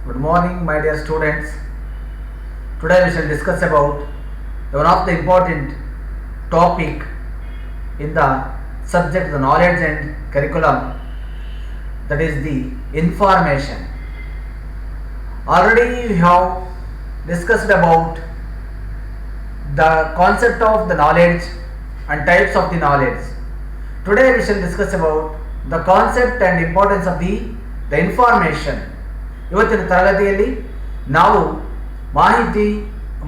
Good morning, my dear students. Today we shall discuss about one of the important topic in the subject the knowledge and curriculum, that is the information. Already we have discussed about the concept of the knowledge and types of the knowledge. Today we shall discuss about the concept and importance of the information. ಇವತ್ತಿನ ತರಗತಿಯಲ್ಲಿ ನಾವು ಮಾಹಿತಿ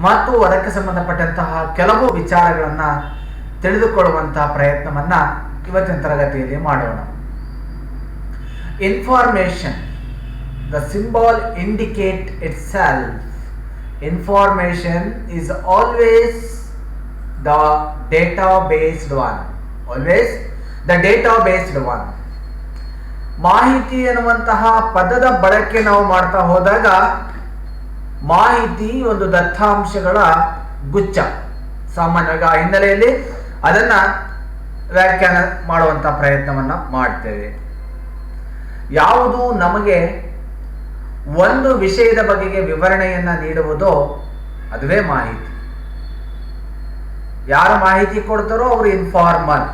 ಮತ್ತು ಅದಕ್ಕೆ ಸಂಬಂಧಪಟ್ಟಂತಹ ಕೆಲವು ವಿಚಾರಗಳನ್ನು ತಿಳಿದುಕೊಳ್ಳುವಂತಹ ಪ್ರಯತ್ನವನ್ನು ಇವತ್ತಿನ ತರಗತಿಯಲ್ಲಿ ಮಾಡೋಣ. Information, the symbol indicate it self. Information is always the data based one. Always the data based one. ಮಾಹಿತಿ ಎನ್ನುವಂತಹ ಪದದ ಬಳಕೆ ನಾವು ಮಾಡ್ತಾ ಹೋದಾಗ ಮಾಹಿತಿ ಒಂದು ದತ್ತಾಂಶಗಳ ಗುಚ್ಛ. ಸಾಮಾನ್ಯವಾಗಿ ಆ ಹಿನ್ನೆಲೆಯಲ್ಲಿ ಅದನ್ನ ವ್ಯಾಖ್ಯಾನ ಮಾಡುವಂತಹ ಪ್ರಯತ್ನವನ್ನ ಮಾಡ್ತೇವೆ. ಯಾವುದು ನಮಗೆ ಒಂದು ವಿಷಯದ ಬಗೆಗೆ ವಿವರಣೆಯನ್ನ ನೀಡುವುದೋ ಅದುವೇ ಮಾಹಿತಿ. ಯಾರು ಮಾಹಿತಿ ಕೊಡ್ತಾರೋ ಅವರು ಇನ್ಫಾರ್ಮರ್.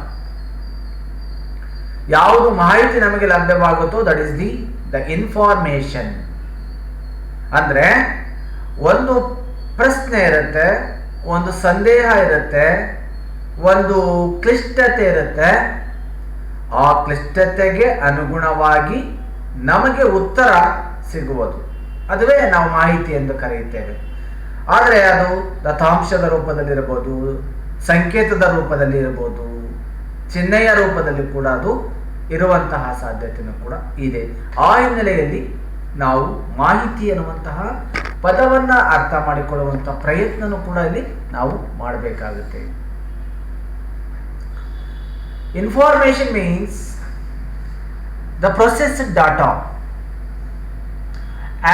ಯಾವುದು ಮಾಹಿತಿ ನಮಗೆ ಲಭ್ಯವಾಗುತ್ತೋ ದಟ್ ಇಸ್ ದ ಇನ್ಫಾರ್ಮೇಶನ್. ಅಂದ್ರೆ ಒಂದು ಪ್ರಶ್ನೆ ಇರುತ್ತೆ, ಒಂದು ಸಂದೇಹ ಇರುತ್ತೆ, ಒಂದು ಕ್ಲಿಷ್ಟತೆ ಇರುತ್ತೆ. ಆ ಕ್ಲಿಷ್ಟತೆಗೆ ಅನುಗುಣವಾಗಿ ನಮಗೆ ಉತ್ತರ ಸಿಗುವುದು, ಅದುವೇ ನಾವು ಮಾಹಿತಿ ಎಂದು ಕರೆಯುತ್ತೇವೆ. ಆದರೆ ಅದು ದತ್ತಾಂಶದ ರೂಪದಲ್ಲಿರಬಹುದು, ಸಂಕೇತದ ರೂಪದಲ್ಲಿ ಇರಬಹುದು, ಚಿಹ್ನೆಯ ರೂಪದಲ್ಲಿ ಕೂಡ ಅದು ಇರುವಂತಹ ಸಾಧ್ಯತೆಯೂ ಕೂಡ ಇದೆ. ಆ ಹಿನ್ನೆಲೆಯಲ್ಲಿ ನಾವು ಮಾಹಿತಿ ಎನ್ನುವಂತಹ ಪದವನ್ನ ಅರ್ಥ ಮಾಡಿಕೊಳ್ಳುವಂತಹ ಪ್ರಯತ್ನನೂ ಕೂಡ ಇಲ್ಲಿ ನಾವು ಮಾಡಬೇಕಾಗುತ್ತೆ. Information means the processed data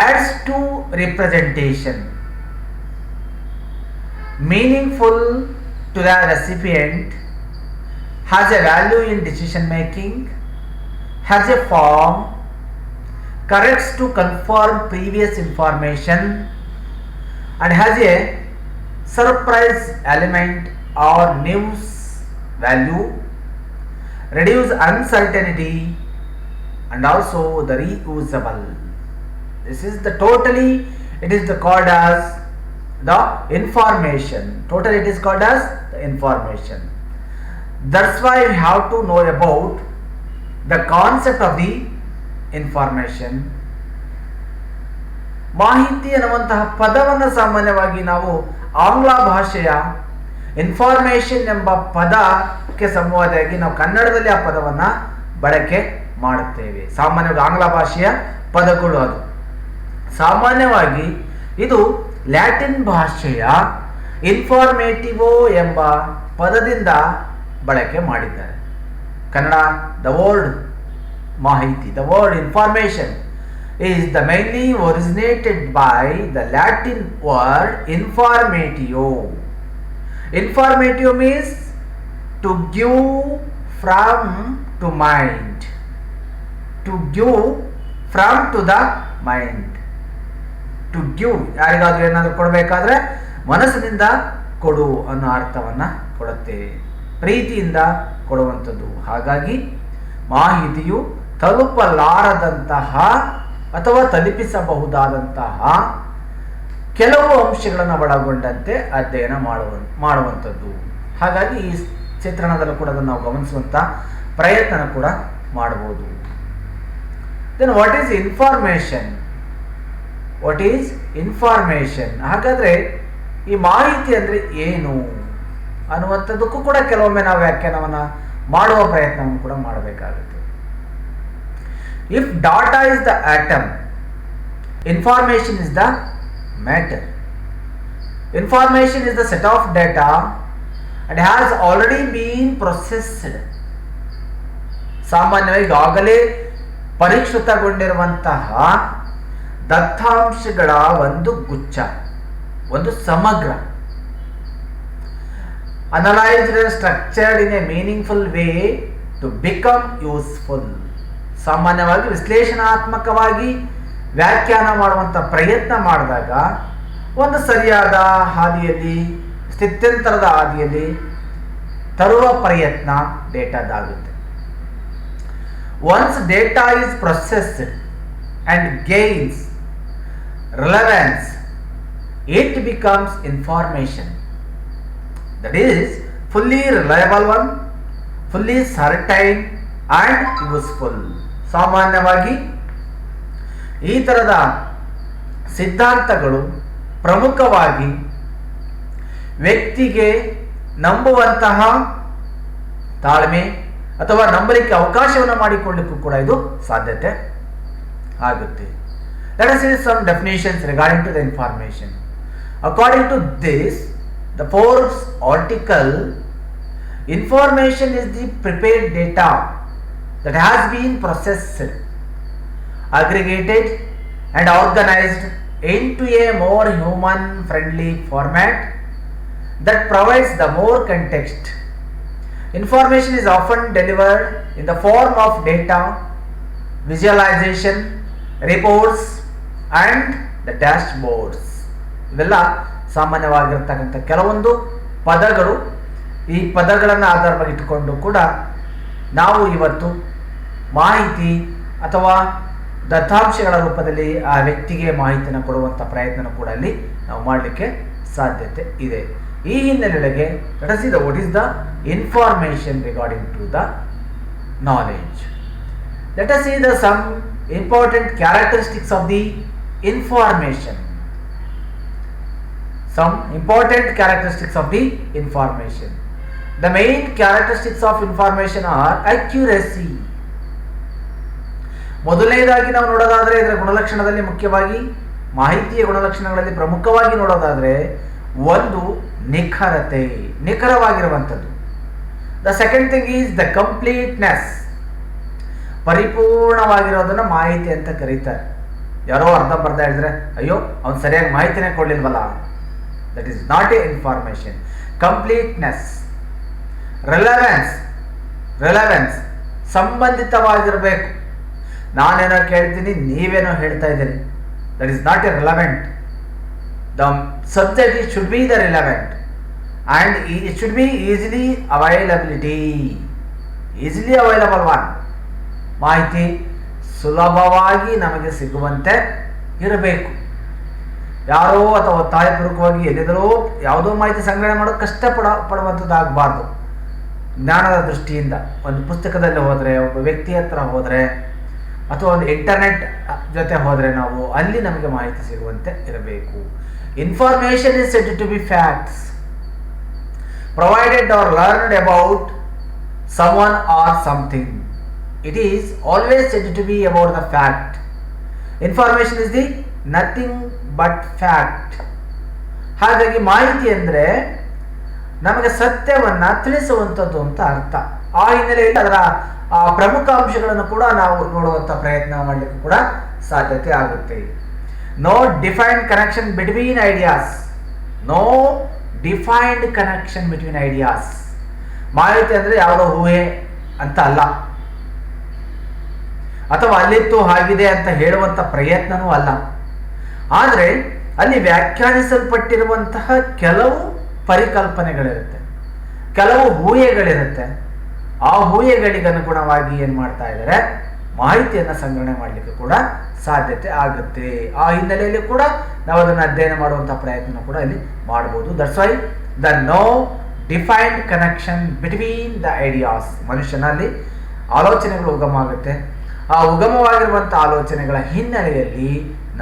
adds to representation, meaningful to the recipient, has a value in decision making, has a form, corrects to confirm previous information, and has a surprise element or news value, reduce uncertainty, and also the reusable. This is the totally, it is called as the information. Totally it is called as the information. That's why we have to know about the concept of the information. ಮಾಹಿತಿ ಎನ್ನುವಂತಹ ಪದವನ್ನು ಸಾಮಾನ್ಯವಾಗಿ ನಾವು ಆಂಗ್ಲ ಭಾಷೆಯ information ಎಂಬ ಪದಕ್ಕೆ ಸಂವಾದಿಯಾಗಿ ನಾವು ಕನ್ನಡದಲ್ಲಿ ಆ ಪದವನ್ನ ಬಳಕೆ ಮಾಡುತ್ತೇವೆ. ಸಾಮಾನ್ಯವಾಗಿ ಆಂಗ್ಲ ಭಾಷೆಯ ಪದಗಳು ಅದು. ಸಾಮಾನ್ಯವಾಗಿ ಇದು ಲ್ಯಾಟಿನ್ ಭಾಷೆಯ ಇನ್ಫಾರ್ಮೇಟಿವೋ ಎಂಬ ಪದದಿಂದ ಬಳಕೆ ಮಾಡಿದ್ದಾರೆ. ಕನ್ನಡ ದ ವರ್ಡ್ ಮಾಹಿತಿ, the word information is the mainly originated by the Latin word informatio. Informatio means to give from to mind, to give from to the mind. To give, ಯಾರಿಗಾದ್ರೂ ಏನಾದರೂ ಕೊಡಬೇಕಾದ್ರೆ ಮನಸ್ಸಿನಿಂದ ಕೊಡು ಅನ್ನೋ ಅರ್ಥವನ್ನ ಕೊಡುತ್ತೆ, ಪ್ರೀತಿಯಿಂದ ಕೊಡುವಂಥದ್ದು. ಹಾಗಾಗಿ ಮಾಹಿತಿಯು ತಲುಪಲಾರದಂತಹ ಅಥವಾ ತಲುಪಿಸಬಹುದಾದಂತಹ ಕೆಲವು ಅಂಶಗಳನ್ನು ಒಳಗೊಂಡಂತೆ ಅಧ್ಯಯನ ಮಾಡುವಂಥದ್ದು. ಹಾಗಾಗಿ ಈ ಚಿತ್ರಣದಲ್ಲೂ ಕೂಡ ಅದನ್ನು ನಾವು ಗಮನಿಸುವಂಥ ಪ್ರಯತ್ನ ಕೂಡ ಮಾಡಬಹುದು. Then what is information? What is information? ಹಾಗಾದ್ರೆ ಈ ಮಾಹಿತಿ ಅಂದ್ರೆ ಏನು ಅನ್ನುವಂಥದ್ದಕ್ಕೂ ಕೂಡ ಕೆಲವೊಮ್ಮೆ ನಾವು ವ್ಯಾಖ್ಯಾನವನ್ನ ಮಾಡುವ ಪ್ರಯತ್ನವನ್ನು ಕೂಡ ಮಾಡಬೇಕಾಗುತ್ತೆ. If data is the atom, information is the matter. Information is the set of data and has already been processed. ಸಾಮಾನ್ಯವಾಗಿ ಈಗಾಗಲೇ ಪರಿಷ್ಕೃತಗೊಂಡಿರುವಂತಹ ದತ್ತಾಂಶಗಳ ಒಂದು ಗುಚ್ಛ, ಒಂದು ಸಮಗ್ರ. Analysed and structured in a meaningful way to become useful. ಸಾಮಾನ್ಯವಾಗಿ ವಿಶ್ಲೇಷಣಾತ್ಮಕವಾಗಿ ವ್ಯಾಖ್ಯಾನ ಮಾಡುವಂಥ ಪ್ರಯತ್ನ ಮಾಡಿದಾಗ ಒಂದು ಸರಿಯಾದ ಹಾದಿಯಲ್ಲಿ, ಸ್ಥಿತ್ಯಂತರದ ಹಾದಿಯಲ್ಲಿ ತರುವ ಪ್ರಯತ್ನ ಡೇಟಾದಾಗುತ್ತೆ. Once data is processed and gains relevance, it becomes information that is fully reliable one, fully certain and useful. ಸಾಮಾನ್ಯವಾಗಿ ಈ ಥರದ ಸಿದ್ಧಾಂತಗಳು ಪ್ರಮುಖವಾಗಿ ವ್ಯಕ್ತಿಗೆ ನಂಬುವಂತಹ ತಾಳ್ಮೆ ಅಥವಾ ನಂಬಲಿಕ್ಕೆ ಅವಕಾಶವನ್ನು ಮಾಡಿಕೊಳ್ಳಲಿಕ್ಕೂ ಕೂಡ ಇದು ಸಾಧ್ಯತೆ ಆಗುತ್ತೆ. Let us see some definitions regarding to the information. According to this, the Forbes article, information is the prepared data that has been processed, aggregated and organized into a more human-friendly format that provides the more context. Information is often delivered in the form of data, visualization, reports and the dashboards. ಇವೆಲ್ಲ ಸಾಮಾನ್ಯವಾಗಿರ್ತಕ್ಕಂಥ ಕೆಲವೊಂದು ಪದಗಳು. ಈ ಪದಗಳನ್ನು ಆಧಾರವಾಗಿ ಇಟ್ಟುಕೊಂಡು ಕೂಡ ನಾವು ಇವತ್ತು ಮಾಹಿತಿ ಅಥವಾ ದತ್ತಾಂಶಗಳ ರೂಪದಲ್ಲಿ ಆ ವ್ಯಕ್ತಿಗೆ ಮಾಹಿತಿಯನ್ನು ಕೊಡುವಂಥ ಪ್ರಯತ್ನ ಕೂಡ ಅಲ್ಲಿ ನಾವು ಮಾಡಲಿಕ್ಕೆ ಸಾಧ್ಯತೆ ಇದೆ. ಈ ಹಿನ್ನೆಲೆಗೆ let us see the what is the information regarding to the knowledge. Let us see the some important characteristics of the information. Some important characteristics of the information. The main characteristics of information are accuracy. ಮೊದಲನೇದಾಗಿ ನಾವು ನೋಡೋದಾದರೆ ಇದರ ಗುಣಲಕ್ಷಣದಲ್ಲಿ ಮುಖ್ಯವಾಗಿ ಮಾಹಿತಿಯ ಗುಣಲಕ್ಷಣಗಳಲ್ಲಿ ಪ್ರಮುಖವಾಗಿ ನೋಡೋದಾದರೆ ಒಂದು ನಿಖರತೆ, ನಿಖರವಾಗಿರುವಂಥದ್ದು. The second thing is the completeness, ಪರಿಪೂರ್ಣವಾಗಿರೋದನ್ನು ಮಾಹಿತಿ ಅಂತ ಕರೀತಾರೆ. ಯಾರೋ ಅರ್ಧಂಬರ್ಧ ಹೇಳಿದ್ರೆ ಅಯ್ಯೋ ಅವ್ನು ಸರಿಯಾಗಿ ಮಾಹಿತಿನೇ ಕೊಡಲಿಲ್ವಲ್ಲ, that is not a information. Completeness. Relevance ಸಂಬಂಧಿತವಾಗಿರಬೇಕು. ನಾನೇನೋ ಕೇಳ್ತೀನಿ, ನೀವೇನೋ ಹೇಳ್ತಾ ಇದ್ದೀರಿ, that is not a relevant. The subject it should be the relevant and it should be easily available one. ಮಾಹಿತಿ ಸುಲಭವಾಗಿ ನಮಗೆ ಸಿಗುವಂತೆ ಇರಬೇಕು. ಯಾರೋ ಅಥವಾ ಒತ್ತಾಯಪೂರ್ವಕವಾಗಿ ಎಲ್ಲಿದ್ದರೂ ಯಾವುದೋ ಮಾಹಿತಿ ಸಂಗ್ರಹಣೆ ಮಾಡೋದು ಕಷ್ಟಪಡುವಂಥದ್ದಾಗಬಾರ್ದು. ಜ್ಞಾನದ ದೃಷ್ಟಿಯಿಂದ ಒಂದು ಪುಸ್ತಕದಲ್ಲಿ ಹೋದರೆ, ಒಬ್ಬ ವ್ಯಕ್ತಿ ಹತ್ರ ಹೋದರೆ ಅಥವಾ ಒಂದು ಇಂಟರ್ನೆಟ್ ಜೊತೆ ಹೋದರೆ ನಾವು ಅಲ್ಲಿ ನಮಗೆ ಮಾಹಿತಿ ಸಿಗುವಂತೆ ಇರಬೇಕು. Information is said to be facts provided or learned about someone or something. It is always said to be about the fact. Information is the nothing but fact. ಹಾಗಾಗಿ ಮಾಹಿತಿ ಅಂದರೆ ನಮಗೆ ಸತ್ಯವನ್ನು ತಿಳಿಸುವಂಥದ್ದು ಅಂತ ಅರ್ಥ. ಆ ಹಿನ್ನೆಲೆಯಲ್ಲಿ ಅದರ ಪ್ರಮುಖ ಅಂಶಗಳನ್ನು ಕೂಡ ನಾವು ನೋಡುವಂಥ ಪ್ರಯತ್ನ ಮಾಡಲಿಕ್ಕೆ ಕೂಡ ಸಾಧ್ಯತೆ ಆಗುತ್ತೆ. No defined connection between ideas. No defined connection between ideas. ಮಾಹಿತಿ ಅಂದರೆ ಯಾವುದೋ ಊಹೆ ಅಂತ ಅಲ್ಲ, ಅಥವಾ ಅಲ್ಲಿತ್ತು ಹಾಗಿದೆ ಅಂತ ಹೇಳುವಂಥ ಪ್ರಯತ್ನವೂ ಅಲ್ಲ. ಆದರೆ ಅಲ್ಲಿ ವ್ಯಾಖ್ಯಾನಿಸಲ್ಪಟ್ಟಿರುವಂತಹ ಕೆಲವು ಪರಿಕಲ್ಪನೆಗಳಿರುತ್ತೆ, ಕೆಲವು ಊಹೆಗಳಿರುತ್ತೆ. ಆ ಊಹೆಗಳಿಗನುಗುಣವಾಗಿ ಏನು ಮಾಡ್ತಾ ಇದ್ದಾರೆ, ಮಾಹಿತಿಯನ್ನು ಸಂಗ್ರಹಣೆ ಮಾಡಲಿಕ್ಕೆ ಕೂಡ ಸಾಧ್ಯತೆ ಆಗುತ್ತೆ. ಆ ಹಿನ್ನೆಲೆಯಲ್ಲಿ ಕೂಡ ನಾವು ಅದನ್ನು ಅಧ್ಯಯನ ಮಾಡುವಂಥ ಪ್ರಯತ್ನ ಕೂಡ ಇಲ್ಲಿ ಮಾಡ್ಬೋದು. That's why the no defined connection between the ideas. ಮನುಷ್ಯನಲ್ಲಿ ಆಲೋಚನೆಗಳು ಉಗಮ ಆಗುತ್ತೆ. ಆ ಉಗಮವಾಗಿರುವಂಥ ಆಲೋಚನೆಗಳ ಹಿನ್ನೆಲೆಯಲ್ಲಿ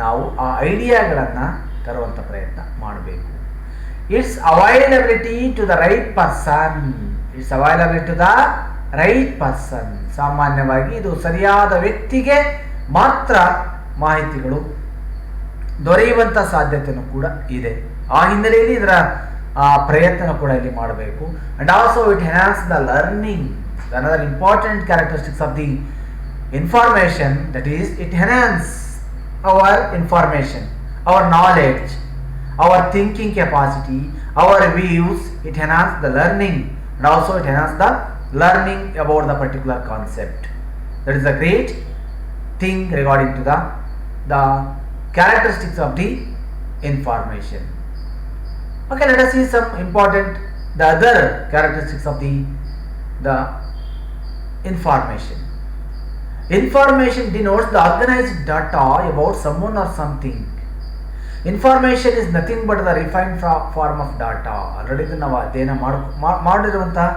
ನಾವು ಆ ಐಡಿಯಾಗಳನ್ನು ತರುವಂಥ ಪ್ರಯತ್ನ ಮಾಡಬೇಕು. It's availability to the right person. It's availability to the right person. ಸಾಮಾನ್ಯವಾಗಿ ಇದು ಸರಿಯಾದ ವ್ಯಕ್ತಿಗೆ ಮಾತ್ರ ಮಾಹಿತಿಗಳು ದೊರೆಯುವಂಥ ಸಾಧ್ಯತೆಯೂ ಕೂಡ ಇದೆ. ಆ ಹಿನ್ನೆಲೆಯಲ್ಲಿ ಇದರ ಪ್ರಯತ್ನ ಕೂಡ ಇಲ್ಲಿ ಮಾಡಬೇಕು. And also it enhance the learning. Another important characteristics of the information, that is it enhance our information, our knowledge, our thinking capacity, our views. It enhance the learning and also it enhance the learning about the particular concept. That is a great thing regarding to the the characteristics of the information. Okay, let us see some important the other characteristics of the information. Information denotes the organized data about someone or something. Information is nothing but the refined form of data. Already ನಾವು ಅಧ್ಯಯನ ಮಾಡಿರುವಂತಹ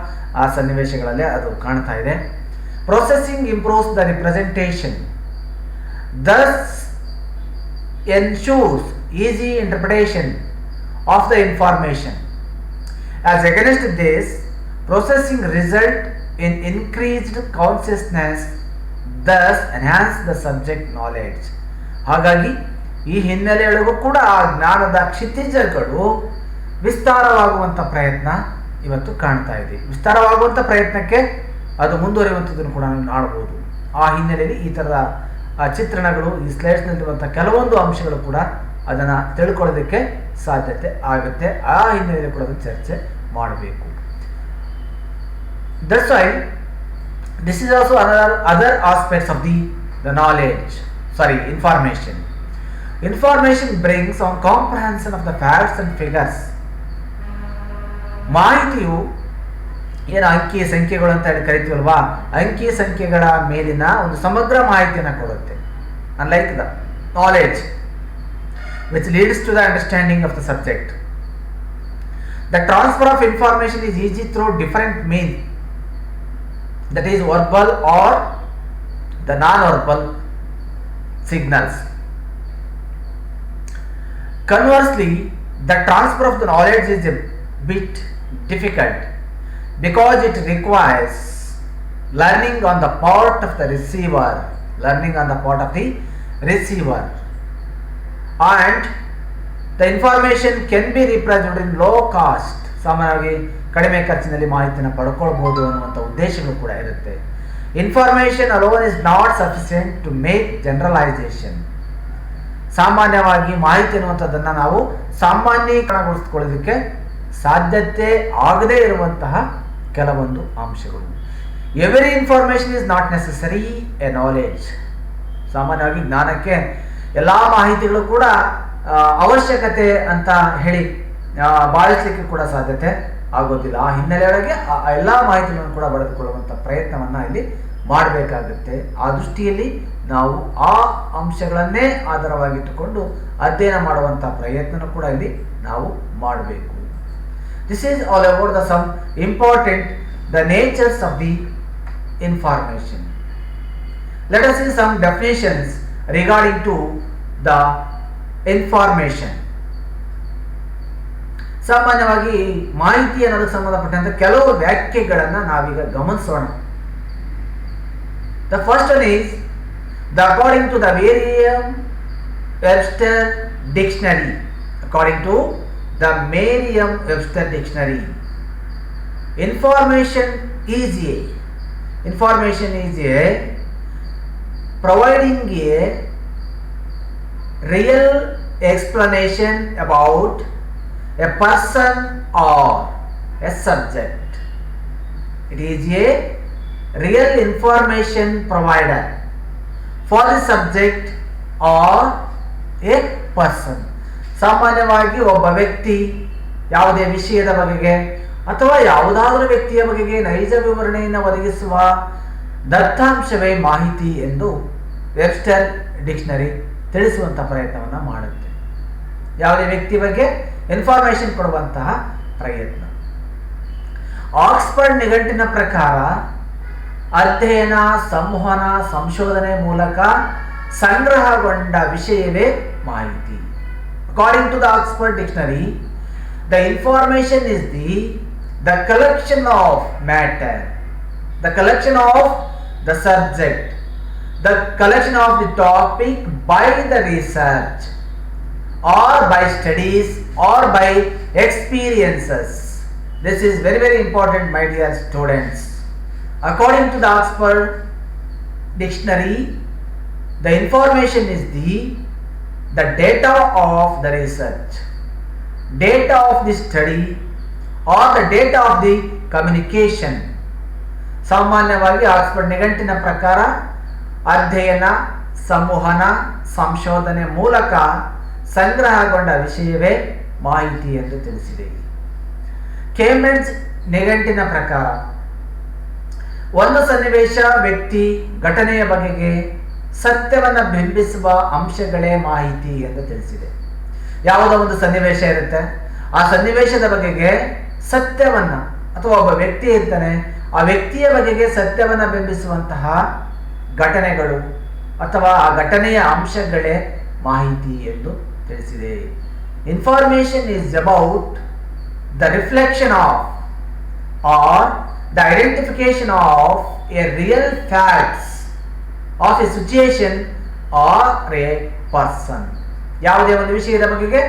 ಆ ಸನ್ನಿವೇಶಗಳಲ್ಲಿ ಅದು ಕಾಣ್ತಾ ಇದೆ. Processing improves the representation, thus ensures easy interpretation of the information. As against this, processing result in increased consciousness, thus enhance the subject knowledge. ಹಾಗಾಗಿ ಈ ಹಿನ್ನೆಲೆಯೊಳಗೂ ಕೂಡ ಆ ಜ್ಞಾನದ ಕ್ಷಿತಿಜಗಳು ವಿಸ್ತಾರವಾಗುವಂಥ ಪ್ರಯತ್ನ ಇವತ್ತು ಕಾಣ್ತಾ ಇದೆ. ವಿಸ್ತಾರವಾಗುವಂಥ ಪ್ರಯತ್ನಕ್ಕೆ ಅದು ಮುಂದುವರಿಯುವಂಥದ್ದನ್ನು ಕೂಡ ನಾವು ನೋಡ್ಬೋದು. ಆ ಹಿನ್ನೆಲೆಯಲ್ಲಿ ಈ ಥರದ ಚಿತ್ರಣಗಳು, ಈ ಸ್ಲೈಡ್ಸ್ನಲ್ಲಿರುವಂಥ ಕೆಲವೊಂದು ಅಂಶಗಳು ಕೂಡ ಅದನ್ನು ತಿಳ್ಕೊಳ್ಳೋದಕ್ಕೆ ಸಾಧ್ಯತೆ ಆಗುತ್ತೆ. ಆ ಹಿನ್ನೆಲೆಯಲ್ಲಿ ಕೂಡ ಚರ್ಚೆ ಮಾಡಬೇಕು. That's why this is also other aspects of the knowledge, information. Information brings on comprehension of the facts and figures. ಮಾಹಿತಿಯು ಏನು ಅಂಕಿ ಸಂಖ್ಯೆಗಳು ಅಂತ ಹೇಳಿ ಕರಿತೀವಲ್ವಾ, ಅಂಕಿ ಸಂಖ್ಯೆಗಳ ಮೇಲಿನ ಒಂದು ಸಮಗ್ರ ಮಾಹಿತಿಯನ್ನು ಕೊಡುತ್ತೆ. Unlike the knowledge which leads to the understanding of the subject. The transfer of information is easy through different means, that is verbal or the non-verbal signals. Conversely, the transfer of the knowledge is a bit difficult because it requires learning on the part of the receiver, and the information can be represented in low cost. ಸಾಮಾನ್ಯವಾಗಿ ಕಡಿಮೆ ಖರ್ಚಿನಲ್ಲಿ ಮಾಹಿತಿಯನ್ನು ಪಡ್ಕೊಳ್ಬಹುದು ಅನ್ನುವಂಥ ಉದ್ದೇಶಗಳು ಕೂಡ ಇರುತ್ತೆ. Information alone is not sufficient to make generalisation. ಸಾಮಾನ್ಯವಾಗಿ ಮಾಹಿತಿ ಅನ್ನುವಂಥದ್ದನ್ನು ನಾವು ಸಾಮಾನ್ಯೀಕರಣಗೊಳಿಸ್ಕೊಳ್ಳೋದಕ್ಕೆ ಸಾಧ್ಯತೆ ಆಗದೇ ಇರುವಂತಹ ಕೆಲವೊಂದು ಅಂಶಗಳು. Every information is not necessary A knowledge. ಸಾಮಾನ್ಯವಾಗಿ ಜ್ಞಾನಕ್ಕೆ ಎಲ್ಲ ಮಾಹಿತಿಗಳು ಕೂಡ ಅವಶ್ಯಕತೆ ಅಂತ ಹೇಳಿ ಭಾವಿಸಲಿಕ್ಕೆ ಕೂಡ ಸಾಧ್ಯತೆ ಆಗೋದಿಲ್ಲ. ಆ ಹಿನ್ನೆಲೆಯೊಳಗೆ ಎಲ್ಲ ಮಾಹಿತಿಗಳನ್ನು ಕೂಡ ಪಡೆದುಕೊಳ್ಳುವಂಥ ಪ್ರಯತ್ನವನ್ನು ಇಲ್ಲಿ ಮಾಡಬೇಕಾಗುತ್ತೆ. ಆ ದೃಷ್ಟಿಯಲ್ಲಿ ನಾವು ಆ ಅಂಶಗಳನ್ನೇ ಆಧಾರವಾಗಿಟ್ಟುಕೊಂಡು ಅಧ್ಯಯನ ಮಾಡುವಂಥ ಪ್ರಯತ್ನ ಕೂಡ ಇಲ್ಲಿ ನಾವು ಮಾಡಬೇಕು. This is all about the some important the natures of the information. Let us see some definitions regarding to the information. ಸಾಮಾನ್ಯವಾಗಿ ಮಾಹಿತಿ ಅನ್ನೋದಕ್ಕೆ ಸಂಬಂಧಪಟ್ಟಂತೆ ಕೆಲವು ವ್ಯಾಖ್ಯೆಗಳನ್ನು ನಾವೀಗ ಗಮನಿಸೋಣ. The first one is according to the Merriam-Webster dictionary. According to the Merriam-Webster dictionary, information is providing a real explanation about a person or a subject. It is a real information provider for the subject or a person. ಸಾಮಾನ್ಯವಾಗಿ ಒಬ್ಬ ವ್ಯಕ್ತಿ ಯಾವುದೇ ವಿಷಯದ ಬಗೆಗೆ ಅಥವಾ ಯಾವುದಾದರೂ ವ್ಯಕ್ತಿಯ ಬಗೆಗೆ ನೈಜ ವಿವರಣೆಯನ್ನು ಒದಗಿಸುವ ದತ್ತಾಂಶವೇ ಮಾಹಿತಿ ಎಂದು ವೆಬ್ಸ್ಟರ್ ಡಿಕ್ಷನರಿ ತಿಳಿಸುವಂತಹ ಪ್ರಯತ್ನವನ್ನು ಮಾಡುತ್ತೆ. ಯಾವುದೇ ವ್ಯಕ್ತಿ ಬಗ್ಗೆ ಇನ್ಫಾರ್ಮೇಶನ್ ಕೊಡುವಂತಹ ಪ್ರಯತ್ನ. ಆಕ್ಸ್ಫರ್ಡ್ ನಿಘಂಟಿನ ಪ್ರಕಾರ ಅಧ್ಯಯನ, ಸಂವಹನ, ಸಂಶೋಧನೆ ಮೂಲಕ ಸಂಗ್ರಹಗೊಂಡ ವಿಷಯವೇ ಮಾಹಿತಿ. According to the Oxford Dictionary, the information is the collection of matter, the collection of the subject, the collection of the topic by the research or by studies or by experiences. This is very, very important, my dear students. According to the Oxford Dictionary, the information is the data of the research, data of the study or the data of the communication. ಸಾಮಾನ್ಯವಾಗಿ Oxford ನಿಘಂಟಿನ ಪ್ರಕಾರ ಅಧ್ಯಯನ, ಸಂವಹನ ಸಂಶೋಧನೆ ಮೂಲಕ ಸಂಗ್ರಹಗೊಂಡ ವಿಷಯವೇ ಮಾಹಿತಿ ಎಂದು ತಿಳಿಸಿದೆ. ಕೇಂಬ್ರಿಡ್ಜ್ ನಿಘಂಟಿನ ಪ್ರಕಾರ ಒಂದು ಸನ್ನಿವೇಶ, ವ್ಯಕ್ತಿ, ಘಟನೆಯ ಬಗೆಗೆ ಸತ್ಯವನ್ನು ಬಿಂಬಿಸುವ ಅಂಶಗಳೇ ಮಾಹಿತಿ ಎಂದು ತಿಳಿಸಿದೆ. ಯಾವುದೋ ಒಂದು ಸನ್ನಿವೇಶ ಇರುತ್ತೆ, ಆ ಸನ್ನಿವೇಶದ ಬಗೆಗೆ ಸತ್ಯವನ್ನ ಅಥವಾ ಒಬ್ಬ ವ್ಯಕ್ತಿ ಇರ್ತಾನೆ, ಆ ವ್ಯಕ್ತಿಯ ಬಗೆಗೆ ಸತ್ಯವನ್ನ ಬಿಂಬಿಸುವಂತಹ ಘಟನೆಗಳು ಅಥವಾ ಆ ಘಟನೆಯ ಅಂಶಗಳೇ ಮಾಹಿತಿ ಎಂದು ತಿಳಿಸಿದೆ. Information is about the reflection of or the identification of a real facts of a situation or a person. ಯಾವುದೇ ಒಂದು ವಿಷಯದ ಬಗೆಗೆ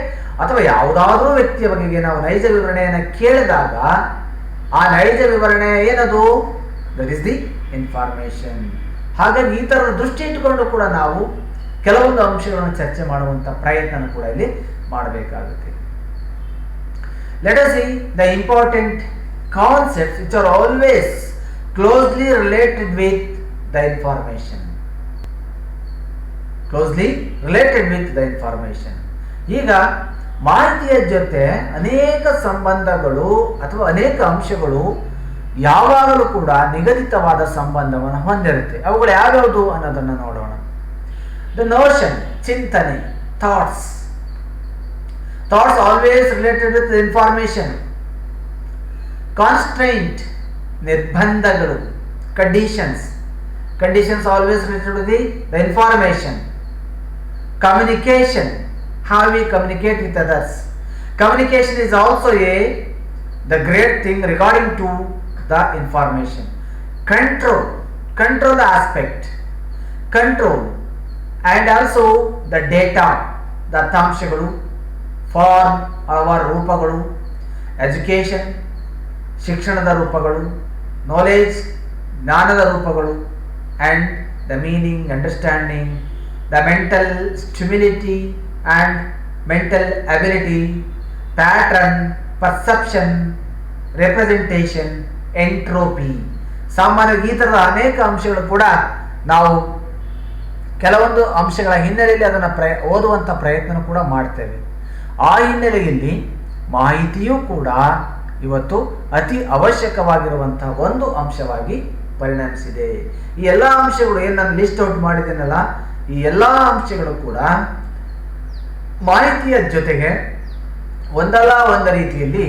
ಅಥವಾ ಯಾವುದಾದ್ರೂ ವ್ಯಕ್ತಿಯ ಬಗೆಗೆ ನಾವು ನೈಜ ವಿವರಣೆಯನ್ನು ಕೇಳಿದಾಗ ಆ ನೈಜ ವಿವರಣೆ ಏನದು? That is the information. ಹಾಗಾಗಿ ಈ ಥರದ ದೃಷ್ಟಿ ಇಟ್ಟುಕೊಂಡು ಕೂಡ ನಾವು ಕೆಲವೊಂದು ಅಂಶಗಳನ್ನು ಚರ್ಚೆ ಮಾಡುವಂಥ ಪ್ರಯತ್ನ ಕೂಡ ಇಲ್ಲಿ ಮಾಡಬೇಕಾಗುತ್ತೆ. Let us C the important concepts which are always closely related with the information. Closely related with the information. ಈಗ ಮಾಹಿತಿಯ ಜೊತೆ ಅನೇಕ ಸಂಬಂಧಗಳು ಅಥವಾ ಅನೇಕ ಅಂಶಗಳು ಯಾವಾಗಲೂ ಕೂಡ ನಿಗದಿತವಾದ ಸಂಬಂಧವನ್ನು ಹೊಂದಿರುತ್ತೆ. ಅವುಗಳು ಯಾವ್ಯಾವುದು ಅನ್ನೋದನ್ನು ನೋಡೋಣ. ದ ನೋಷನ್, ಚಿಂತನೆ, thoughts. Thoughts always related with information. Constraint, ನಿರ್ಬಂಧಗಳು. Conditions, conditions always related with the information. Communication, how we communicate with others. Communication is also the great thing regarding to the information. Control the aspect, control, and also the data, ದತ್ತಾಂಶಗಳು, form ಹಲವಾರು ರೂಪಗಳು, education ಶಿಕ್ಷಣದ ರೂಪಗಳು, knowledge ಜ್ಞಾನದ ರೂಪಗಳು, and the meaning, understanding, the mental stimulity and mental ability, pattern, perception, representation, entropy. ಸಾಮಾನ್ಯವಾಗಿ ಈ ಥರದ ಅನೇಕ ಅಂಶಗಳು ಕೂಡ ನಾವು ಕೆಲವೊಂದು ಅಂಶಗಳ ಹಿನ್ನೆಲೆಯಲ್ಲಿ ಅದನ್ನು ಓದುವಂಥ ಪ್ರಯತ್ನ ಕೂಡ ಮಾಡ್ತೇವೆ. ಆ ಹಿನ್ನೆಲೆಯಲ್ಲಿ ಮಾಹಿತಿಯೂ ಕೂಡ ಇವತ್ತು ಅತಿ ಅವಶ್ಯಕವಾಗಿರುವಂಥ ಒಂದು ಅಂಶವಾಗಿ ಪರಿಣಮಿಸಿದೆ. ಈ ಎಲ್ಲ ಅಂಶಗಳು ಏನು ನಾನು ಲಿಸ್ಟ್ ಔಟ್ ಮಾಡಿದ್ದೇನಲ್ಲ, ಈ ಎಲ್ಲ ಅಂಶಗಳು ಕೂಡ ಮಾಹಿತಿಯ ಜೊತೆಗೆ ಒಂದಲ್ಲ ಒಂದು ರೀತಿಯಲ್ಲಿ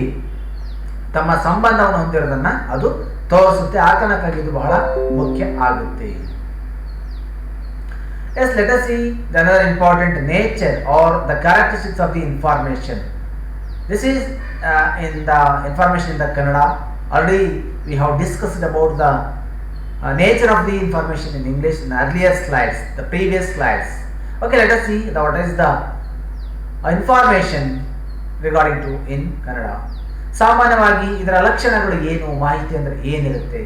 ತಮ್ಮ ಸಂಬಂಧವನ್ನು ಹೊಂದಿರೋದನ್ನ ಅದು ತೋರಿಸುತ್ತೆ. ಆ ಕಾರಣಕ್ಕಾಗಿ ಇದು ಬಹಳ ಮುಖ್ಯ ಆಗುತ್ತೆ. Yes, let us see the another important nature or the characteristics of the information. This is in the information in the Kannada. Already we have discussed about the nature of the information in English in earlier slides, the previous slides. Okay, let us see what is the information regarding to in Kannada. ಸಾಮಾನ್ಯವಾಗಿ ಇದರ ಲಕ್ಷಣಗಳು ಏನು, ಮಾಹಿತಿ ಅಂದರೆ ಏನಿರುತ್ತೆ?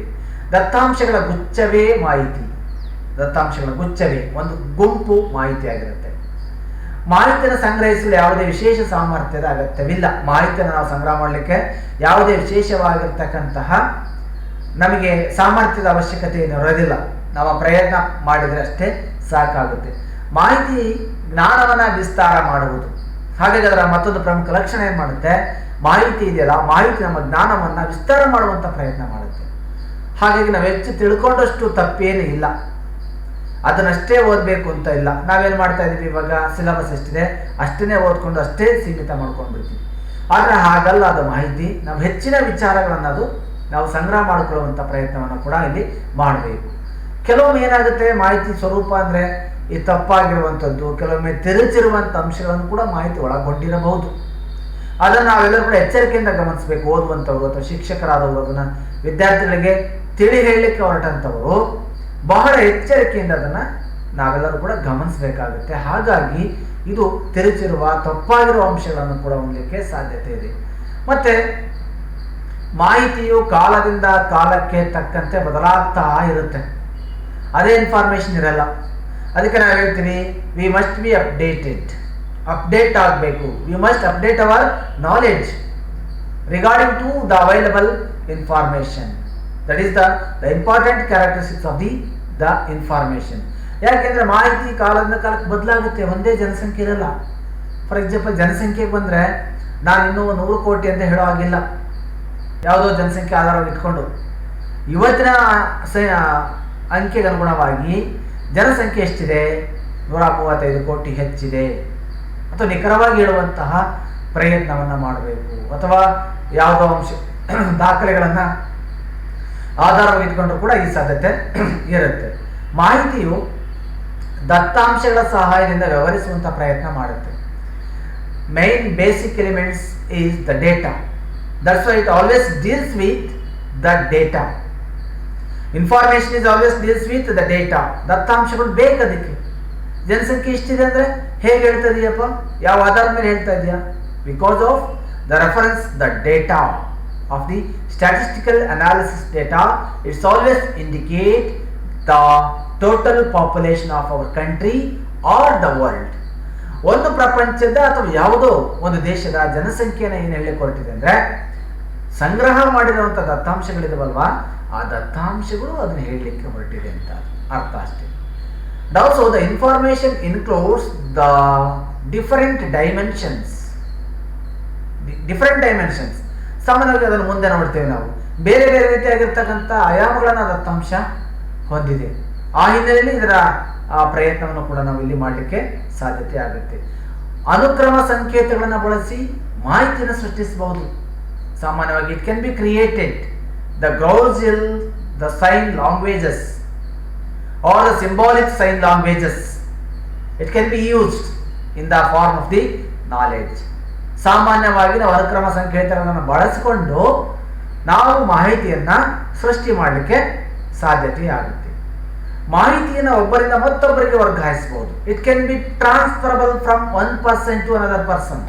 ದತ್ತಾಂಶಗಳ ಗುಚ್ಛವೇ ಮಾಹಿತಿ. ದತ್ತಾಂಶಗಳ ಗುಚ್ಛವೇ ಒಂದು ಗುಂಪು ಮಾಹಿತಿ ಆಗಿರುತ್ತೆ. ಮಾಹಿತಿಯನ್ನು ಸಂಗ್ರಹಿಸಲು ಯಾವುದೇ ವಿಶೇಷ ಸಾಮರ್ಥ್ಯದ ಅಗತ್ಯವಿಲ್ಲ. ಮಾಹಿತಿಯನ್ನು ನಾವು ಸಂಗ್ರಹ ಮಾಡಲಿಕ್ಕೆ ಯಾವುದೇ ವಿಶೇಷವಾಗಿರ್ತಕ್ಕಂತಹ ನಮಗೆ ಸಾಮರ್ಥ್ಯದ ಅವಶ್ಯಕತೆ ಇರೋದಿಲ್ಲ. ನಾವು ಪ್ರಯತ್ನ ಮಾಡಿದರೆ ಅಷ್ಟೇ ಸಾಕಾಗುತ್ತೆ. ಮಾಹಿತಿ ಜ್ಞಾನವನ್ನು ವಿಸ್ತಾರ ಮಾಡುವುದು. ಹಾಗಾಗಿ ಅದರ ಮತ್ತೊಂದು ಪ್ರಮುಖ ಲಕ್ಷಣ ಏನು ಮಾಡುತ್ತೆ? ಮಾಹಿತಿ ಇದೆಯಲ್ಲ, ಮಾಹಿತಿ ನಮ್ಮ ಜ್ಞಾನವನ್ನು ವಿಸ್ತಾರ ಮಾಡುವಂಥ ಪ್ರಯತ್ನ ಮಾಡುತ್ತೆ. ಹಾಗಾಗಿ ನಾವು ಹೆಚ್ಚು ತಿಳ್ಕೊಂಡಷ್ಟು ತಪ್ಪೇನು ಇಲ್ಲ, ಅದನ್ನಷ್ಟೇ ಓದಬೇಕು ಅಂತ ಇಲ್ಲ. ನಾವೇನು ಮಾಡ್ತಾ ಇದ್ದೀವಿ, ಇವಾಗ ಸಿಲೆಬಸ್ ಎಷ್ಟಿದೆ ಅಷ್ಟನ್ನೇ ಓದ್ಕೊಂಡು ಅಷ್ಟೇ ಸೀಮಿತ ಮಾಡ್ಕೊಂಡು ಬಿಡ್ತೀವಿ. ಆದರೆ ಹಾಗಲ್ಲ, ಅದು ಮಾಹಿತಿ ನಾವು ಹೆಚ್ಚಿನ ವಿಚಾರಗಳನ್ನು ಅದು ನಾವು ಸಂಗ್ರಹ ಮಾಡಿಕೊಳ್ಳುವಂಥ ಪ್ರಯತ್ನವನ್ನು ಕೂಡ ಇಲ್ಲಿ ಮಾಡಬೇಕು. ಕೆಲವೊಮ್ಮೆ ಏನಾಗುತ್ತೆ, ಮಾಹಿತಿ ಸ್ವರೂಪ ಅಂದರೆ ಈ ತಪ್ಪಾಗಿರುವಂಥದ್ದು, ಕೆಲವೊಮ್ಮೆ ತಿರುಚಿರುವಂಥ ಅಂಶಗಳನ್ನು ಕೂಡ ಮಾಹಿತಿ ಒಳಗೊಂಡಿರಬಹುದು. ಅದನ್ನು ನಾವೆಲ್ಲರೂ ಕೂಡ ಎಚ್ಚರಿಕೆಯಿಂದ ಗಮನಿಸಬೇಕು. ಓದುವಂಥವ್ರು ಅಥವಾ ಶಿಕ್ಷಕರಾದವರು ಅದನ್ನು ವಿದ್ಯಾರ್ಥಿಗಳಿಗೆ ತಿಳಿ ಹೇಳಲಿಕ್ಕೆ ಹೊರಟಂಥವರು ಬಹಳ ಎಚ್ಚರಿಕೆಯಿಂದ ಅದನ್ನು ನಾವೆಲ್ಲರೂ ಕೂಡ ಗಮನಿಸಬೇಕಾಗುತ್ತೆ. ಹಾಗಾಗಿ ಇದು ತಿರುಚಿರುವ ತಪ್ಪಾಗಿರುವ ಅಂಶಗಳನ್ನು ಕೂಡ ಹೊಂದಲಿಕ್ಕೆ ಸಾಧ್ಯತೆ ಇದೆ. ಮತ್ತು ಮಾಹಿತಿಯು ಕಾಲದಿಂದ ಕಾಲಕ್ಕೆ ತಕ್ಕಂತೆ ಬದಲಾಗ್ತಾ ಇರುತ್ತೆ. ಅದೇ ಇನ್ಫಾರ್ಮೇಷನ್ ಇರಲ್ಲ. ಅದಕ್ಕೆ ನಾವು ಹೇಳ್ತೀವಿ, ವಿ ಮಸ್ಟ್ ಬಿ ಅಪ್ಡೇಟ್ ಆಗಬೇಕು. We must update our knowledge regarding to the available information. That is the important characteristics of the information. ಯಾಕೆಂದರೆ ಮಾಹಿತಿ ಕಾಲದಿಂದ ಕಾಲಕ್ಕೆ ಬದಲಾಗುತ್ತೆ, ಒಂದೇ ಜನಸಂಖ್ಯೆ ಇರಲ್ಲ. ಫಾರ್ ಎಕ್ಸಾಂಪಲ್ ಜನಸಂಖ್ಯೆಗೆ ಬಂದರೆ ನಾನು ಇನ್ನೂ 100 ಕೋಟಿ ಅಂತ ಹೇಳೋ ಹಾಗಿಲ್ಲ. ಯಾವುದೋ ಜನಸಂಖ್ಯೆ ಆಧಾರವಾಗಿ ಇಟ್ಕೊಂಡು ಇವತ್ತಿನ ಅಂಕೆಗೆ ಅನುಗುಣವಾಗಿ ಜನಸಂಖ್ಯೆ ಎಷ್ಟಿದೆ, 135 ಕೋಟಿ ಹೆಚ್ಚಿದೆ, ಅಥವಾ ನಿಖರವಾಗಿ ಹೇಳುವಂತಹ ಪ್ರಯತ್ನವನ್ನು ಮಾಡಬೇಕು. ಅಥವಾ ಯಾವುದೋ ಅಂಶ ದಾಖಲೆಗಳನ್ನು ಆಧಾರವಾಗಿ ಇಟ್ಕೊಂಡ್ರೂ ಕೂಡ ಈ ಸಾಧ್ಯತೆ ಇರುತ್ತೆ. ಮಾಹಿತಿಯು ದತ್ತಾಂಶಗಳ ಸಹಾಯದಿಂದ ವ್ಯವಹರಿಸುವಂಥ ಪ್ರಯತ್ನ ಮಾಡುತ್ತೆ. Main basic elements is the data. That's why it always deals with the data. Information is always deals with the data. ದತ್ತಾಂಶಗಳು ಬೇಕು ಅದಕ್ಕೆ. ಜನಸಂಖ್ಯೆ ಇಷ್ಟಿದೆ ಅಂದರೆ ಹೇಗೆ ಹೇಳ್ತಾ ಇದೆಯಪ್ಪ, ಯಾವ ಆಧಾರದ ಮೇಲೆ ಹೇಳ್ತಾ ಇದೆಯಾ? Because of the reference the data of the statistical analysis data. It's always indicate the total population of our country or the world. ಒಂದು ಪ್ರಪಂಚದ ಅಥವಾ ಯಾವುದೋ ಒಂದು ದೇಶದ ಜನಸಂಖ್ಯೆಯನ್ನು ಏನು ಹೇಳಲಿಕ್ಕೆ ಹೊರಟಿದೆ ಅಂದರೆ, ಸಂಗ್ರಹ ಮಾಡಿರುವಂಥ ದತ್ತಾಂಶಗಳಿದಾವಲ್ವಾ, ಆ ದತ್ತಾಂಶಗಳು ಅದನ್ನು ಹೇಳಲಿಕ್ಕೆ ಹೊರಟಿದೆ ಅಂತ ಅರ್ಥ ಅಷ್ಟೇ. Also the information includes the different dimensions. ಸಾಮಾನ್ಯವಾಗಿ ಅದನ್ನು ಮುಂದೆ ನೋಡ್ತೇವೆ ನಾವು. ಬೇರೆ ಬೇರೆ ರೀತಿಯಾಗಿರ್ತಕ್ಕಂಥ ಆಯಾಮಗಳನ್ನು ದತ್ತಾಂಶ ಹೊಂದಿದೆ. ಆ ಹಿನ್ನೆಲೆಯಲ್ಲಿ ಇದರ ಪ್ರಯತ್ನವನ್ನು ಕೂಡ ನಾವು ಇಲ್ಲಿ ಮಾಡಲಿಕ್ಕೆ ಸಾಧ್ಯತೆ ಆಗುತ್ತೆ. ಅನುಕ್ರಮ ಸಂಕೇತಗಳನ್ನು ಬಳಸಿ ಮಾಹಿತಿಯನ್ನು ಸೃಷ್ಟಿಸಬಹುದು. ಸಾಮಾನ್ಯವಾಗಿ it can be created the ಗ್ರೌಸಿಲ್ the sign languages or the symbolic sign languages. It can be used in the form of the knowledge. ಸಾಮಾನ್ಯವಾಗಿ ನಾವು ಅನುಕ್ರಮ ಸಂಕೇತಗಳನ್ನು ಬಳಸಿಕೊಂಡು ನಾವು ಮಾಹಿತಿಯನ್ನು ಸೃಷ್ಟಿ ಮಾಡಲಿಕ್ಕೆ ಸಾಧ್ಯತೆ ಆಗುತ್ತೆ. ಮಾಹಿತಿಯನ್ನು ಒಬ್ಬರಿಂದ ಮತ್ತೊಬ್ಬರಿಗೆ ವರ್ಗಾಯಿಸಬಹುದು. It can be transferable from one person to another person.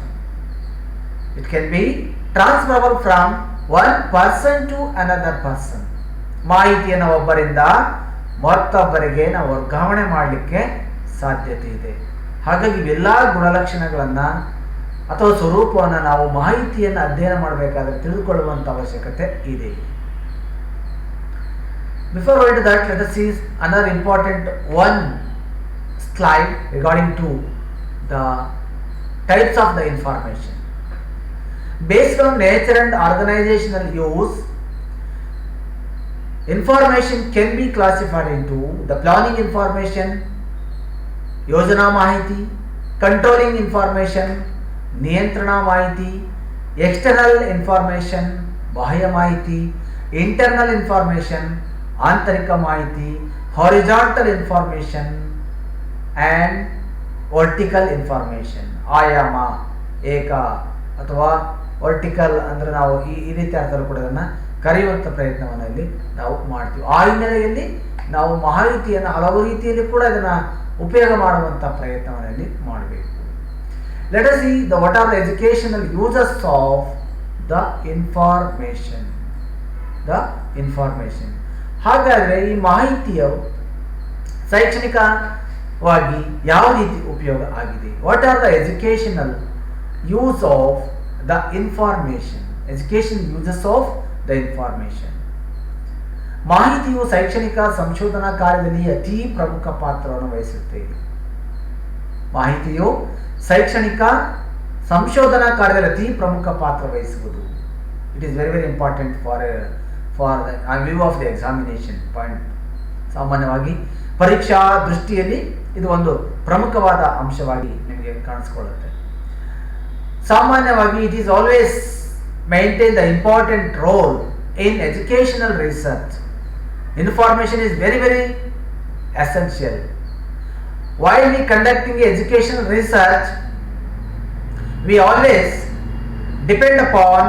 It can be transferable from one person to another person. ಮಾಹಿತಿಯನ್ನು ಒಬ್ಬರಿಂದ ಮತ್ತೊಬ್ಬರಿಗೆ ನಾವು ವರ್ಗಾವಣೆ ಮಾಡಲಿಕ್ಕೆ ಸಾಧ್ಯತೆ ಇದೆ. ಹಾಗಾಗಿ ಇವೆಲ್ಲ ಗುಣಲಕ್ಷಣಗಳನ್ನು ಅಥವಾ ಸ್ವರೂಪವನ್ನು ನಾವು ಮಾಹಿತಿಯನ್ನು ಅಧ್ಯಯನ ಮಾಡಬೇಕಾದ್ರೆ ತಿಳಿದುಕೊಳ್ಳುವಂಥ ಅವಶ್ಯಕತೆ ಇದೆ. Before going to that, let us see another important one slide regarding to the types of the information. Based on nature and organizational use, information can be classified into the planning information, yojana mahiti, controlling information, ನಿಯಂತ್ರಣ ಮಾಹಿತಿ, external information ಬಾಹ್ಯ ಮಾಹಿತಿ, internal information ಆಂತರಿಕ ಮಾಹಿತಿ, horizontal information and vertical information. ಆಯಾಮ ಏಕ ಅಥವಾ vertical ಅಂದರೆ ನಾವು ಈ ರೀತಿ ಅರ್ಥದಲ್ಲಿ ಕೂಡ ಅದನ್ನು ಕರೆಯುವಂಥ ಪ್ರಯತ್ನವನ್ನು ಇಲ್ಲಿ ನಾವು ಮಾಡ್ತೀವಿ. ಆ ಹಿನ್ನೆಲೆಯಲ್ಲಿ ನಾವು ಮಾಹಿತಿಯನ್ನು ಹಲವು ರೀತಿಯಲ್ಲಿ ಕೂಡ ಇದನ್ನು ಉಪಯೋಗ ಮಾಡುವಂಥ ಪ್ರಯತ್ನವನ್ನು ಇಲ್ಲಿ ಮಾಡಬೇಕು. Let us see what are the educational uses of the information. ಹಾಗಾದರೆ ಈ ಮಾಹಿತಿಯು ಶೈಕ್ಷಣಿಕವಾಗಿ ಯಾವ ರೀತಿ ಉಪಯೋಗ ಆಗಿದೆ? What are the educational use of the information? Education uses of the information. ಮಾಹಿತಿಯು ಶೈಕ್ಷಣಿಕ ಸಂಶೋಧನಾ ಕಾರ್ಯದಲ್ಲಿ ಅತಿ ಪ್ರಮುಖ ಪಾತ್ರವನ್ನು ವಹಿಸುತ್ತೆ. ಮಾಹಿತಿಯು ಶೈಕ್ಷಣಿಕ ಸಂಶೋಧನಾ ಕಾರ್ಯದಲ್ಲಿ ಅತಿ ಪ್ರಮುಖ ಪಾತ್ರ ವಹಿಸುವುದು. It is very very important for the view of the examination point. ಸಾಮಾನ್ಯವಾಗಿ ಪರೀಕ್ಷಾ ದೃಷ್ಟಿಯಲ್ಲಿ ಇದು ಒಂದು ಪ್ರಮುಖವಾದ ಅಂಶವಾಗಿ ನಿಮಗೆ ಕಾಣಿಸ್ಕೊಳ್ಳುತ್ತೆ. ಸಾಮಾನ್ಯವಾಗಿ it is always maintain the important role in educational research. Information is very very essential. While we conducting educational research, we always depend upon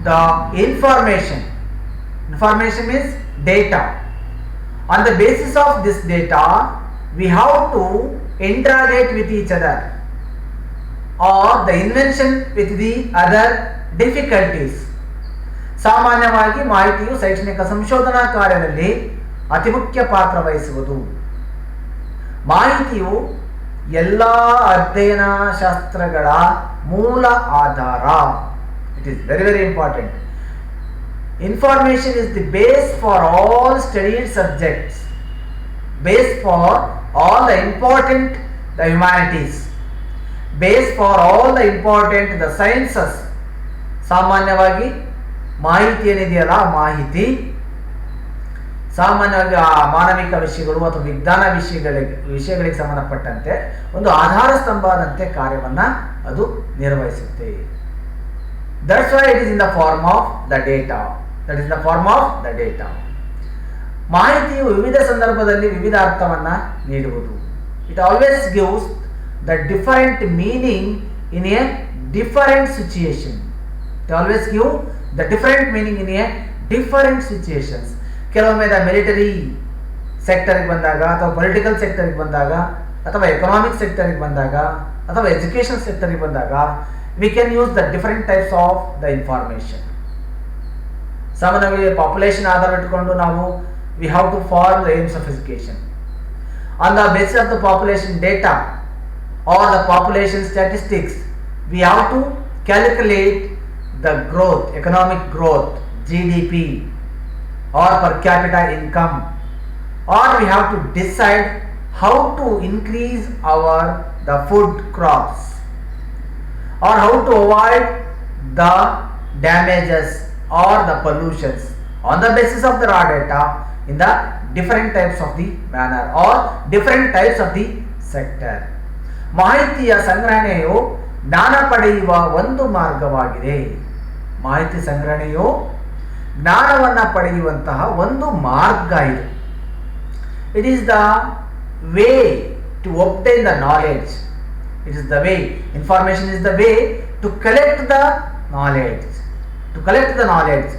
the information. Information means data. On the basis of this data, we have to interrogate with each other or the invention with the other difficulties. ಸಾಮಾನ್ಯವಾಗಿ ಮಾಹಿತಿಯು ಶೈಕ್ಷಣಿಕ ಸಂಶೋಧನಾ ಕಾರ್ಯದಲ್ಲಿ ಅತಿ ಮುಖ್ಯ ಪಾತ್ರ ವಹಿಸುವುದು. ಮಾಹಿತಿಯು ಎಲ್ಲ ಅಧ್ಯಯನ ಶಾಸ್ತ್ರಗಳ ಮೂಲ ಆಧಾರ. It is very very important. Information is the base for all studied subjects. Base for all the important the humanities, base for all the important the sciences. ಸಾಮಾನ್ಯವಾಗಿ ಮಾಹಿತಿ ಏನಿದೆಯಲ್ಲ, ಮಾಹಿತಿ ಸಾಮಾನ್ಯವಾಗಿ ಆ ಮಾನವಿಕ ವಿಷಯಗಳು ಅಥವಾ ವಿಜ್ಞಾನ ವಿಷಯಗಳಿಗೆ ಸಂಬಂಧಪಟ್ಟಂತೆ ಒಂದು ಆಧಾರ ಸ್ತಂಭದಂತೆ ಕಾರ್ಯವನ್ನ ಅದು ನಿರ್ವಹಿಸುತ್ತೆ. That's why it is in the form of the data. That is the form of the data. ಮಾಹಿತಿಯು ವಿವಿಧ ಸಂದರ್ಭದಲ್ಲಿ ವಿವಿಧ ಅರ್ಥವನ್ನ ನೀಡುವುದು. It always gives the different meaning in a different situation. It always give the different meaning in a different situations. ಕೆಲವೊಮ್ಮೆ the military ಸೆಕ್ಟರ್ಗೆ ಬಂದಾಗ, ಅಥವಾ ಪೊಲಿಟಿಕಲ್ ಸೆಕ್ಟರ್ಗೆ ಬಂದಾಗ, ಅಥವಾ ಎಕನಾಮಿಕ್ ಸೆಕ್ಟರ್ಗೆ ಬಂದಾಗ, ಅಥವಾ ಎಜುಕೇಷನ್ ಸೆಕ್ಟರ್ಗೆ ಬಂದಾಗ, we can use the different types of the information. ಸಾಮಾನ್ಯವಾಗಿ ಪಾಪ್ಯುಲೇಷನ್ ಆಧಾರ ಇಟ್ಕೊಂಡು ನಾವು we have to form the aims of education. On the basis of the population data or the population statistics, we have to calculate the growth, economic growth, GDP or per capita income, or we have to decide how to increase the food crops, or how to avoid the damages or the pollutions on the basis of the raw data in the different types of the manner or different types of the sector. ಮಾಹಿತಿಯ ಸಂಗ್ರಹಣೆಯು ಜ್ಞಾನ ಪಡೆಯುವ ಒಂದು ಮಾರ್ಗವಾಗಿದೆ. ಮಾಹಿತಿ ಸಂಗ್ರಹಣೆಯು ಜ್ಞಾನವನ್ನು ಪಡೆಯುವಂತಹ ಒಂದು ಮಾರ್ಗ ಇದು. It is the way to obtain the knowledge. It is the way, information is the way to collect the knowledge. To collect the knowledge.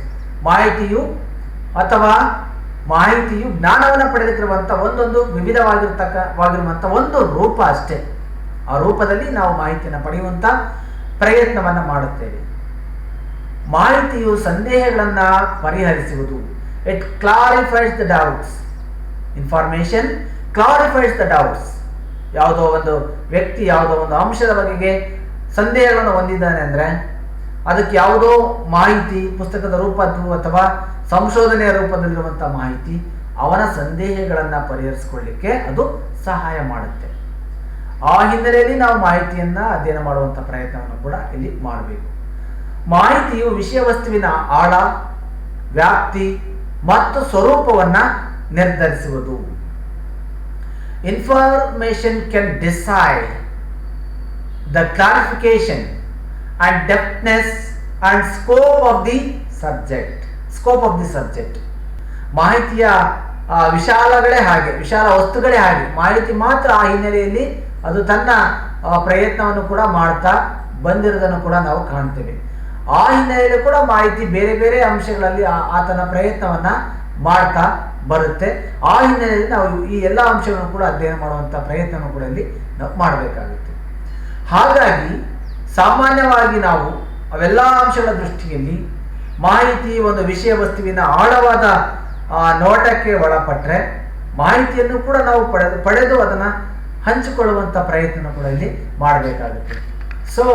ಮಾಹಿತಿಯು ಜ್ಞಾನವನ್ನು ಪಡೆದಿರುವಂಥ ಒಂದೊಂದು ವಿವಿಧವಾಗಿರುವಂಥ ಒಂದು ರೂಪ ಅಷ್ಟೇ. ಆ ರೂಪದಲ್ಲಿ ನಾವು ಮಾಹಿತಿಯನ್ನು ಪಡೆಯುವಂಥ ಪ್ರಯತ್ನವನ್ನು ಮಾಡುತ್ತೇವೆ. ಮಾಹಿತಿಯು ಸಂದೇಹಗಳನ್ನು ಪರಿಹರಿಸುವುದು. It clarifies the doubts. Information clarifies the doubts. ಯಾವುದೋ ಒಂದು ವ್ಯಕ್ತಿ ಯಾವುದೋ ಒಂದು ಅಂಶದ ಬಗೆಗೆ ಸಂದೇಹಗಳನ್ನು ಹೊಂದಿದ್ದಾನೆ ಅಂದರೆ ಅದಕ್ಕೆ ಯಾವುದೋ ಮಾಹಿತಿ, ಪುಸ್ತಕದ ರೂಪದ್ದು ಅಥವಾ ಸಂಶೋಧನೆಯ ರೂಪದಲ್ಲಿರುವಂಥ ಮಾಹಿತಿ ಅವನ ಸಂದೇಹಗಳನ್ನು ಪರಿಹರಿಸಿಕೊಳ್ಳಿಕ್ಕೆ ಅದು ಸಹಾಯ ಮಾಡುತ್ತೆ. ಆ ಹಿನ್ನೆಲೆಯಲ್ಲಿ ನಾವು ಮಾಹಿತಿಯನ್ನು ಅಧ್ಯಯನ ಮಾಡುವಂಥ ಪ್ರಯತ್ನವನ್ನು ಕೂಡ ಇಲ್ಲಿ ಮಾಡಬೇಕು. ಮಾಹಿತಿಯು ವಿಷಯ ವಸ್ತುವಿನ ಆಳ, ವ್ಯಾಪ್ತಿ ಮತ್ತು ಸ್ವರೂಪವನ್ನು ನಿರ್ಧರಿಸುವುದು. Information can decide the clarification and depthness and scope of the subject. ಮಾಹಿತಿಯ ವಿಶಾಲ ವಸ್ತುಗಳೇ ಹಾಗೆ ಮಾಹಿತಿ ಮಾತ್ರ ಆ ಹಿನ್ನೆಲೆಯಲ್ಲಿ ಅದು ತನ್ನ ಪ್ರಯತ್ನವನ್ನು ಕೂಡ ಮಾಡ್ತಾ ಬಂದಿರೋದನ್ನು ಕೂಡ ನಾವು ಕಾಣ್ತೇವೆ. ಆ ಹಿನ್ನೆಲೆಯಲ್ಲಿ ಕೂಡ ಮಾಹಿತಿ ಬೇರೆ ಬೇರೆ ಅಂಶಗಳಲ್ಲಿ ಆತನ ಪ್ರಯತ್ನವನ್ನ ಮಾಡ್ತಾ ಬರುತ್ತೆ. ಆ ಹಿನ್ನೆಲೆಯಲ್ಲಿ ನಾವು ಈ ಎಲ್ಲ ಅಂಶಗಳನ್ನು ಕೂಡ ಅಧ್ಯಯನ ಮಾಡುವಂಥ ಪ್ರಯತ್ನವನ್ನು ಕೂಡ ಇಲ್ಲಿ ನಾವು ಮಾಡಬೇಕಾಗುತ್ತೆ. ಹಾಗಾಗಿ ಸಾಮಾನ್ಯವಾಗಿ ನಾವು ಅವೆಲ್ಲ ಅಂಶಗಳ ದೃಷ್ಟಿಯಲ್ಲಿ ಮಾಹಿತಿ ಒಂದು ವಿಷಯ ವಸ್ತುವಿನ ಆಳವಾದ ನೋಟಕ್ಕೆ ಒಳಪಟ್ಟರೆ ಮಾಹಿತಿಯನ್ನು ಕೂಡ ನಾವು ಪಡೆದು ಅದನ್ನು ಹಂಚಿಕೊಳ್ಳುವಂಥ ಪ್ರಯತ್ನ ಕೂಡ ಇಲ್ಲಿ ಮಾಡಬೇಕಾಗುತ್ತೆ. So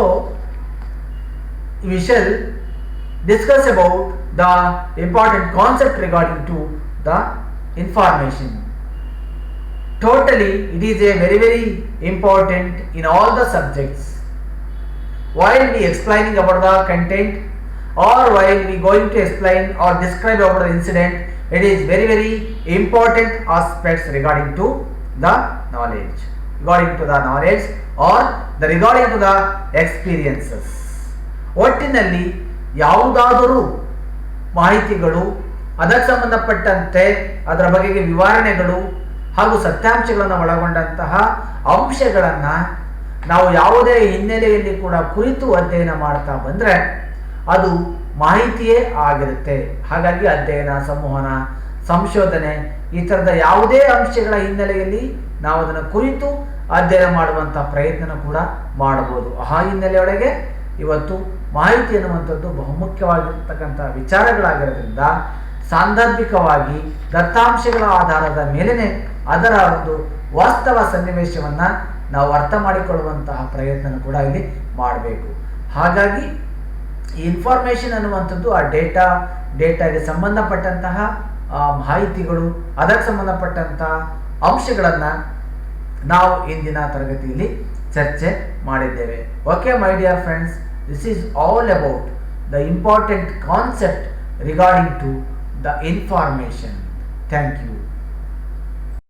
we shall discuss about the important concept regarding to the information. Totally it is a very important in all the subjects. While we explaining about the content or while we going to explain or describe about the incident, it is very important aspects regarding to the knowledge or regarding to the experiences. ಒಟ್ಟಿನಲ್ಲಿ ಯಾವುದಾದರೂ ಮಾಹಿತಿಗಳು ಅದಕ್ಕೆ ಸಂಬಂಧಪಟ್ಟಂತೆ ಅದರ ಬಗೆಗೆ ವಿವರಣೆಗಳು ಹಾಗೂ ಸತ್ಯಾಂಶಗಳನ್ನು ಒಳಗೊಂಡಂತಹ ಅಂಶಗಳನ್ನು ನಾವು ಯಾವುದೇ ಹಿನ್ನೆಲೆಯಲ್ಲಿ ಕೂಡ ಕುರಿತು ಅಧ್ಯಯನ ಮಾಡ್ತಾ ಬಂದರೆ ಅದು ಮಾಹಿತಿಯೇ ಆಗಿರುತ್ತೆ. ಹಾಗಾಗಿ ಅಧ್ಯಯನ, ಸಂವಹನ, ಸಂಶೋಧನೆ ಈ ಥರದ ಯಾವುದೇ ಅಂಶಗಳ ಹಿನ್ನೆಲೆಯಲ್ಲಿ ನಾವು ಅದನ್ನು ಕುರಿತು ಅಧ್ಯಯನ ಮಾಡುವಂಥ ಪ್ರಯತ್ನ ಕೂಡ ಮಾಡಬಹುದು. ಆ ಹಿನ್ನೆಲೆಯೊಳಗೆ ಇವತ್ತು ಮಾಹಿತಿ ಎನ್ನುವಂಥದ್ದು ಬಹುಮುಖ್ಯವಾಗಿರ್ತಕ್ಕಂಥ ವಿಚಾರಗಳಾಗಿರೋದ್ರಿಂದ ಸಾಂದರ್ಭಿಕವಾಗಿ ದತ್ತಾಂಶಗಳ ಆಧಾರದ ಮೇಲೆನೆ ಅದರ ಒಂದು ವಾಸ್ತವ ಸನ್ನಿವೇಶವನ್ನು ನಾವು ಅರ್ಥ ಮಾಡಿಕೊಳ್ಳುವಂತಹ ಪ್ರಯತ್ನ ಕೂಡ ಇಲ್ಲಿ ಮಾಡಬೇಕು. ಹಾಗಾಗಿ ಈ ಇನ್ಫಾರ್ಮೇಷನ್ ಅನ್ನುವಂಥದ್ದು ಆ ಡೇಟಾಗೆ ಸಂಬಂಧಪಟ್ಟಂತಹ ಮಾಹಿತಿಗಳು, ಅದಕ್ಕೆ ಸಂಬಂಧಪಟ್ಟಂತಹ ಅಂಶಗಳನ್ನು ನಾವು ಇಂದಿನ ತರಗತಿಯಲ್ಲಿ ಚರ್ಚೆ ಮಾಡಿದ್ದೇವೆ. Okay my dear friends, this is all about the important concept regarding to the information. Thank you.